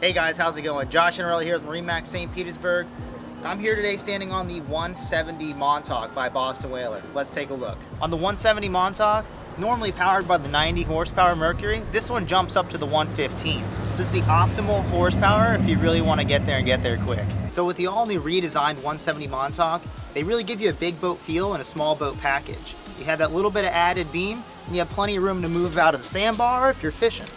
Hey guys, how's it going? Josh Anarelli here with MarineMax St. Petersburg. I'm here today standing on the 170 Montauk by Boston Whaler. Let's take a look. On the 170 Montauk, normally powered by the 90 horsepower Mercury, this one jumps up to the 115. So this is the optimal horsepower if you really want to get there and get there quick. So with the all-new redesigned 170 Montauk, they really give you a big boat feel and a small boat package. You have that little bit of added beam, and you have plenty of room to move out of the sandbar if you're fishing.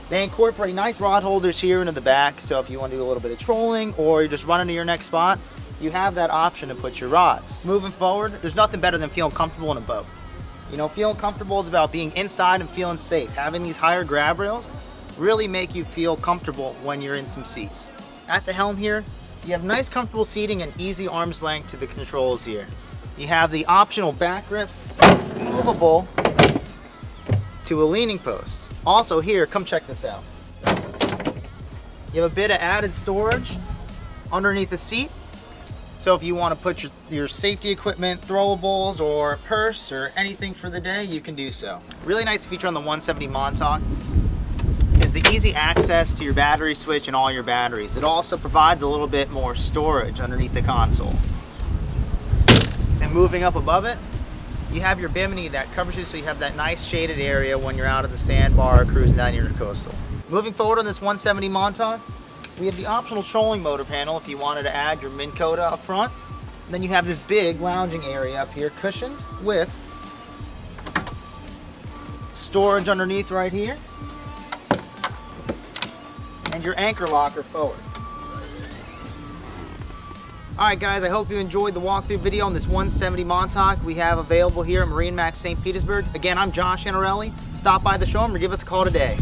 They incorporate nice rod holders here into the back, so if you want to do a little bit of trolling or you're just running to your next spot, you have that option to put your rods. Moving forward, there's nothing better than feeling comfortable in a boat. You know, feeling comfortable is about being inside and feeling safe. Having these higher grab rails really make you feel comfortable when you're in some seas. At the helm here, you have nice comfortable seating and easy arm's length to the controls here. You have the optional backrest, movable to a leaning post. Also here, come check this out. You have a bit of added storage underneath the seat. So if you want to put your safety equipment, throwables, or purse, or anything for the day, you can do so. Really nice feature on the 170 Montauk is the easy access to your battery switch and all your batteries. It also provides a little bit more storage underneath the console. And moving up above it, you have your bimini that covers you, so you have that nice shaded area when you're out at the sandbar or cruising down your coastal. Moving forward on this 170 Montauk, we have the optional trolling motor panel if you wanted to add your Minn Kota up front. And then you have this big lounging area up here, cushioned with storage underneath right here, and your anchor locker forward. Alright guys, I hope you enjoyed the walkthrough video on this 170 Montauk we have available here at MarineMax St. Petersburg. Again, I'm Josh Anarelli. Stop by the showroom or give us a call today.